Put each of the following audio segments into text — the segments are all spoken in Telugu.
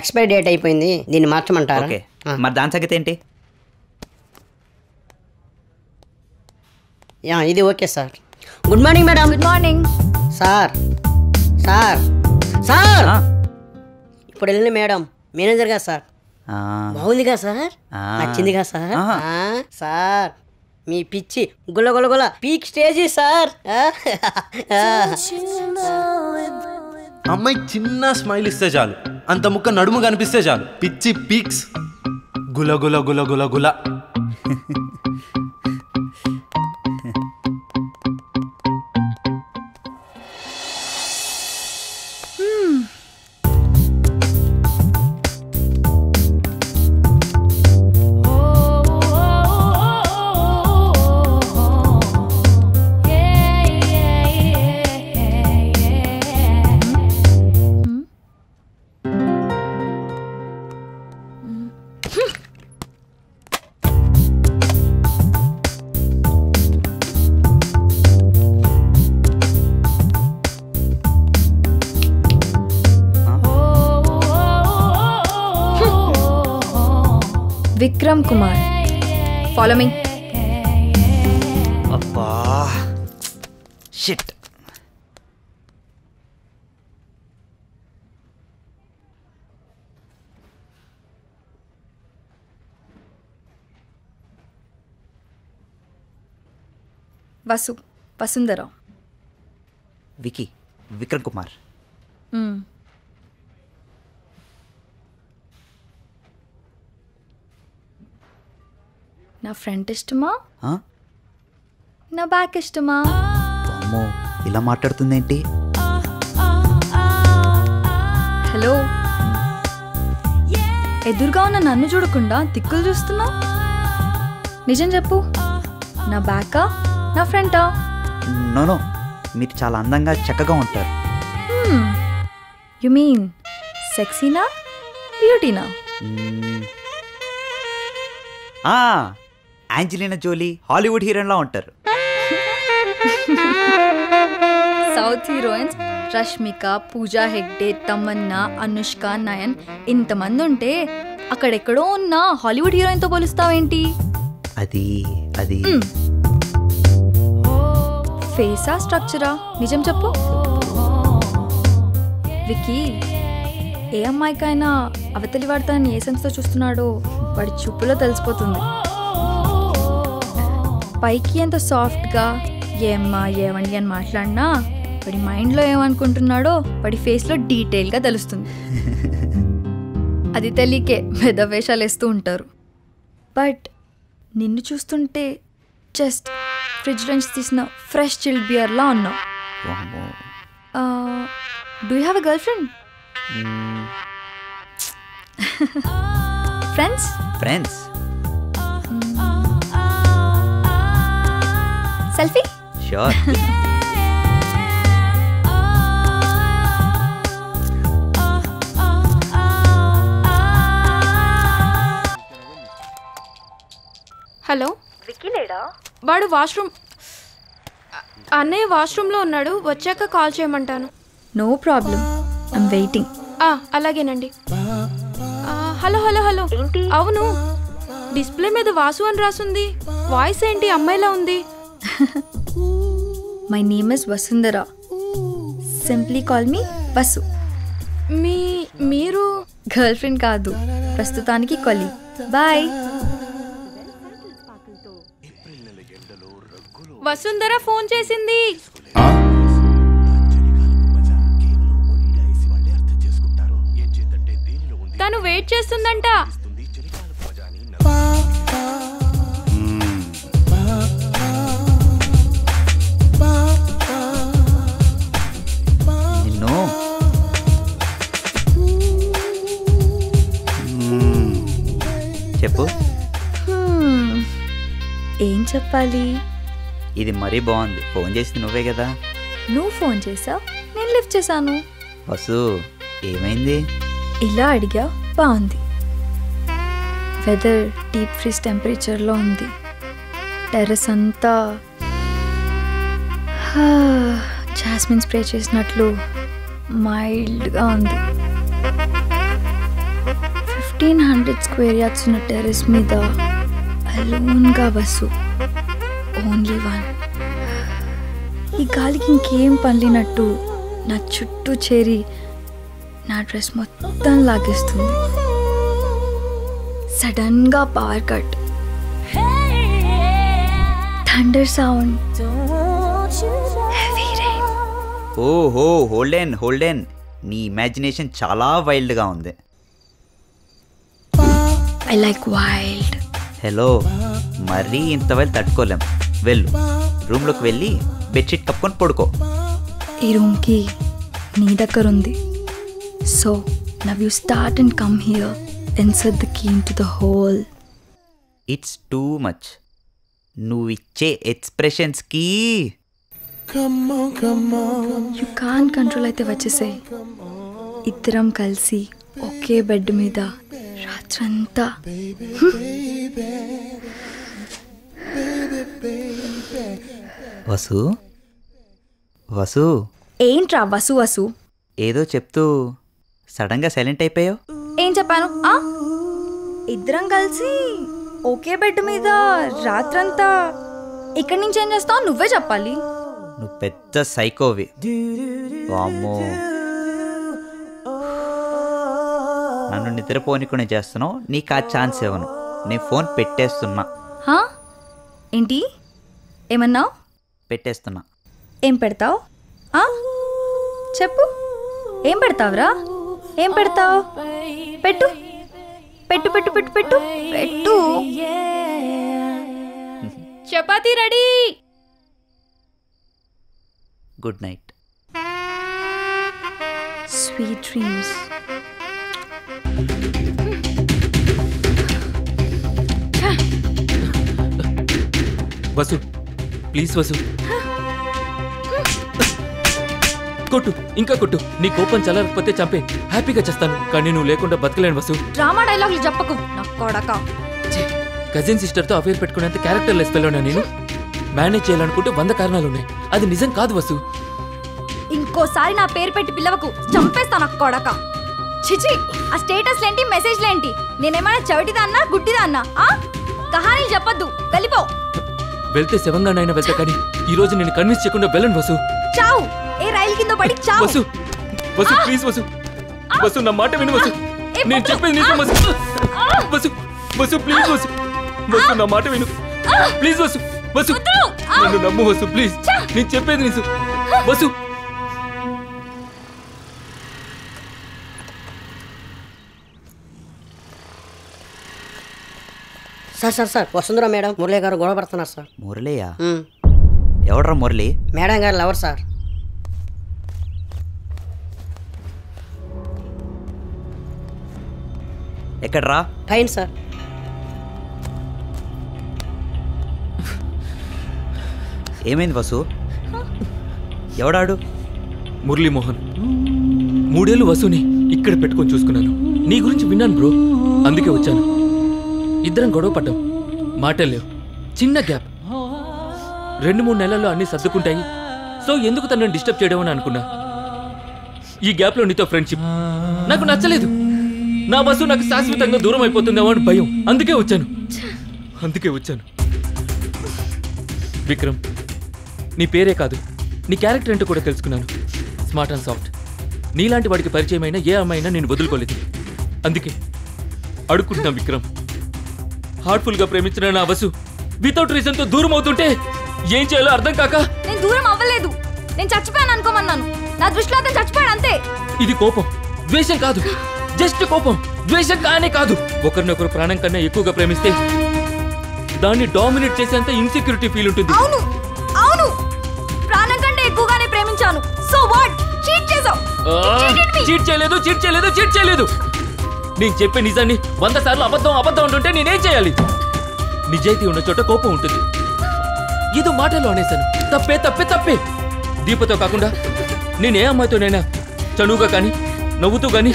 ఎక్స్పైరీ డేట్ అయిపోయింది, దీన్ని మార్చమంటారా? ఓకే, మరి దాని సంగతి ఏంటి? ఇది okay sir. Good morning madam. Good morning sir. Sir sir ఇప్పుడు వెళ్ళిన మేడం మేనేజర్గా సార్. బాగుందిగా సార్, నచ్చిందిగా సార్. సార్ మీ పిచ్చి గుల గుల గుల పీక్ స్టేజీ సార్. అమ్మాయి చిన్న స్మైల్ ఇస్తే చాలు, అంత ముక్క నడుము కనిపిస్తే చాలు, పిచ్చి పీక్స్ గుల గుల గుల గుల గుల. Vikram Kumar, follow me. అబ్బా షిట్. వసు, వసుంధరా. వికీ, విక్రమ్ కుమార్. నా ఫ్రంట్ ఇష్టమా, నా బ్యాక్ ఇష్టమా? అమ్మో, ఇలా మాట్లాడుతుందేంటి? హలో, ఎదురుగా ఉన్న నన్ను చూడకుండా దిక్కులు చూస్తున్నా. నిజం చెప్పు, నా బ్యాకా నా ఫ్రంటా? నో, మీరు చాలా అందంగా చక్కగా ఉంటారు. యు మీన్ సెక్సీనా బ్యూటీనా? యాంజెలినా జోలీ హాలీవుడ్ హీరోయిన్లా ఉంటారు. సౌత్ హీరోయిన్స్ రష్మిక, పూజా హెగ్డే, తమన్నా, అనుష్క, నయన్ ఇంతమంది ఉంటే అక్కడెక్కడో ఉన్న హాలీవుడ్ హీరోయిన్తో పోలుస్తావేంటి? అది ఫేసా స్ట్రక్చరా? నిజం చెప్పు. వికీ, ఏ అమ్మాయికైనా అవతలి వాడు తనని ఏ సెన్స్తో చూస్తున్నాడో వాడి చూపులో తెలిసిపోతుంది. పైకి ఎంత సాఫ్ట్గా ఏమ్మా ఏవండి అని మాట్లాడినా వాడి మైండ్లో ఏమనుకుంటున్నాడో వాడి ఫేస్లో డీటెయిల్గా తెలుస్తుంది. అది తెలియకే పెద్ద వేషాలు వేస్తూ ఉంటారు. బట్ నిన్ను చూస్తుంటే జస్ట్ ఫ్రిడ్జ్ నుంచి తీసిన ఫ్రెష్ చిల్డ్ బియర్లా ఉన్నావు. Do you have a girlfriend? Friends selfie? Sure. Hello, Vicky లేడా? వాడు వాష్రూమ్. అన్నయ్య వాష్రూమ్లో ఉన్నాడు, వచ్చాక కాల్ చేయమంటాను. No problem, I'm waiting. అలాగేనండి. Hello hello hello. అవును, డిస్ప్లే మీద వాసు అని రాసుంది, వాయిస్ ఏంటి అమ్మాయిలా ఉంది? My name is Vasundhara, simply call me Vasu. మీరు గర్ల్ ఫ్రెండ్ కాదు, ప్రస్తుతానికి కొలీగ్. బాయ్. వసుంధర ఫోన్ చేసింది. తను వెయిట్ చేస్తుందంట. నిన్ను చెప్పు. ఏం చెప్పాలి? ఇది మరీ బాగుంది. ఫోన్ చేసింది నువ్వే కదా? నువ్వు ఫోన్ చేసావు, నేను లిఫ్ట్ చేశాను. వసు, ఏమైంది? ఇలా అడిగా, బాగుంది. వెదర్ డీప్ ఫ్రీజ్ టెంపరేచర్లో ఉంది. టెర్రస్ అంతా జాస్మిన్ స్ప్రే చేసినట్లు మైల్డ్గా ఉంది. 1800 స్క్వేర్ యార్డ్స్ ఉన్న టెర్రస్ మీద అలోన్గా బస్సు, ఓన్లీ వన్. ఈ గాలికి ఇంకేం పనిలేనట్టు నా చుట్టూ చేరి నా డ్రెస్ మొత్తం లాగేస్తుంది. సడన్గా power cut, thunder sound, heavy rain. ఓహో, హోల్డెన్ నీ ఇమాజినేషన్ చాలా వైల్డ్గా ఉంది. I like wild. హలో, మరీ ఇంత వైల్డ్ తట్టుకోలేం. వెళ్ళు, రూమ్లోకి వెళ్ళి బెడ్షీట్ కప్పుకొని పడుకో. ఈ రూమ్కి నీ దగ్గర ఉంది. So now you start and come here, insert the key into the hole. It's too much. నువ్వు ఇచ్చే ఎక్స్ప్రెషన్స్కి యూ కాన్ కంట్రోల్ అయితే వచ్చేసాయి. ఇద్దరం కలిసి ఒకే బెడ్ మీద రాత్రంతా. వసు వసు, ఏంట్రా వసు వసు? ఏదో చెప్తూ సడన్గా సైలెంట్ అయిపోయావు. ఏం చెప్పాను? ఇద్దరం కలిసి ఒకే బెడ్ మీద రాత్రంతా. ఇక్కడి నుంచి ఏం చేస్తావు నువ్వే చెప్పాలి. నువ్వు పెద్ద సైకోవి. వామ్మో, నన్ను నిద్రపోనికునే చేస్తున్నావు. నీకు ఆ ఛాన్స్ ఇవ్వను. నేను ఫోన్ పెట్టేస్తున్నా. ఏంటి ఏమన్నావు? పెట్టేస్తున్నా. ఏం పెడతావు? చెప్పు, ఏం పెడతావురా? ఏం పెడతావు? పెట్టు పెట్టు పెట్టు పెట్టు పెట్టు పెట్టు. Chapati ready. Good night. Sweet dreams. Vasu please Vasu, కొట్టు, ఇంకా కొట్టు. నీ కోపం చల్లకపోతే చంపే, హ్యాపీగా చేస్తాను. కానీ నువ్వు లేకుండా బతకలేను వసు. డ్రామా డైలాగులు చెప్పకు నా కొడక. కజిన్ సిస్టర్తో అఫేర్ పెట్టుకునేంత క్యారెక్టర్ లెస్ పిల్లనా నేను? మేనేజ్ చేయాలనుకుంటే 100 కారణాలు ఉన్నాయి. అది నిజం కాదు వసు. ఇంకోసారి నా పేరు పెట్టి పిల్లవకు, చంపేస్తా నా కొడక. చిచి, ఆ స్టేటస్లేంటి, మెసేజ్లేంటి? నేనేమైనా చవిటిదాన్నా గుడ్డిదాన్నా? కహానీలు చెప్పొద్దు, కలిపో. వెళ్తే శవంగానైనా వెళ్తా, కానీ ఈ రోజు నేను కన్విన్స్ చేయకుండా వెళ్ళను వసు. చావు, ఏ రైలు కింద పడి చావు. వసు వసు ప్లీజ్ వసు. వసు నా మాట విను వసు. నేను చెప్పేది నిజం వసు. వసు వసు ప్లీజ్ వసు. వసు నా మాట విను ప్లీజ్ వసు. వసు నన్ను నమ్ము వసు ప్లీజ్. నేను చెప్పేది నిజం వసు. సార్ వసుంధరా మేడం మురళి గారు గొడవ పడుతున్నారు సార్. మురళియా? ఎవడ్రా మురళి? మేడం గారు లవర్ సార్. ఎక్కడ్రా? Fine sir. ఏమైంది వసు? ఎవడాడు? మురళీమోహన్. 3 ఏళ్ళు వసుని ఇక్కడ పెట్టుకొని చూసుకున్నాను. నీ గురించి విన్నాను బ్రో, అందుకే వచ్చాను. ఇద్దరం గొడవ పడ్డాం, మాటలు లేవు, చిన్న గ్యాప్. 2-3 నెలల్లో అన్నీ సర్దుకుంటాయి. సో ఎందుకు తనని డిస్టర్బ్ చేయడం అని అనుకున్నా. ఈ గ్యాప్లో నీతో ఫ్రెండ్షిప్ నాకు నచ్చలేదు. నా వసు నాకు శాశ్వతంగా దూరం అయిపోతుందేమో అని భయం. అందుకే వచ్చాను. విక్రమ్, నీ పేరే కాదు, నీ క్యారెక్టర్ ఏంటో కూడా తెలుసుకున్నాను. Smart and soft. నీలాంటి వాడికి పరిచయమైన ఏ అమ్మాయినా నేను వదులుకోలేదు. అందుకే అడుక్కుంటున్నా విక్రమ్. హార్ట్ఫుల్గా ప్రేమించిన నా వసు వితౌట్ రీజన్తో దూరం అవుతుంటే ఏం చేయాలో అర్థం కాక. నేను దూరం అవ్వలేదు, నేను చచ్చిపోయాను అనుకోమన్నాను. నా దృష్టిలో అతను చచ్చిపోయాడు అంతే. ఇది కోపం, ద్వేషం కాదు. జస్ట్ కోపం, ద్వేషం కానే కాదు. ఒకరినొకరు ప్రాణం కన్నా ఎక్కువగా ప్రేమిస్తే దాన్ని డామినేట్ చేసేంత ఇన్సెక్యూరిటీ ఫీల్ ఉంటుంది. అవును, ప్రాణం కంటే ఎక్కువగానే ప్రేమించాను. So what? చీట్ చేసావు. చీట్ చేయలేదు. నేను చెప్పే నిజాన్ని 100 సార్లు అబద్ధం అంటుంటే నేనేం చేయాలి? నిజాయితీ ఉన్న చోట కోపం ఉంటుంది. ఏదో మాటల్లో అనేసాను. తప్పే. దీపతో కాకుండా నేనే అమ్మాయితోనైనా చనువుగా కానీ నవ్వుతూ కానీ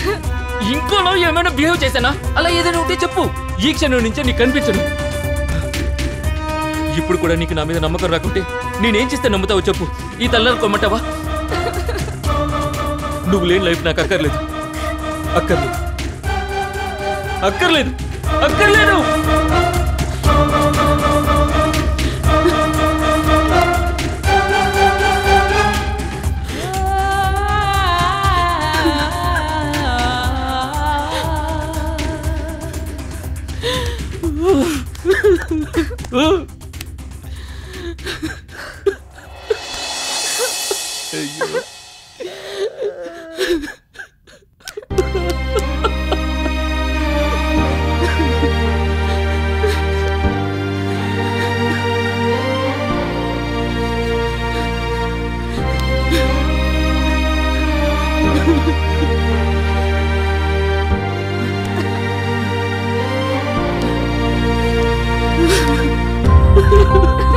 ఇంకోలో ఏమైనా బిహేవ్ చేశానా? అలా ఏదైనా ఉంటే చెప్పు. ఈ క్షణం నుంచే నీకు కనిపించను. ఇప్పుడు కూడా నీకు నా మీద నమ్మకం రాకుంటే నేనేం చేస్తే నమ్ముతావో చెప్పు. ఈ తల్లారు కొమ్మంటావా? నువ్వు లేని లైఫ్ నాకు అక్కర్లేదు. అక్కర్లేదు అక్కర్లేదు. Ha ha ha!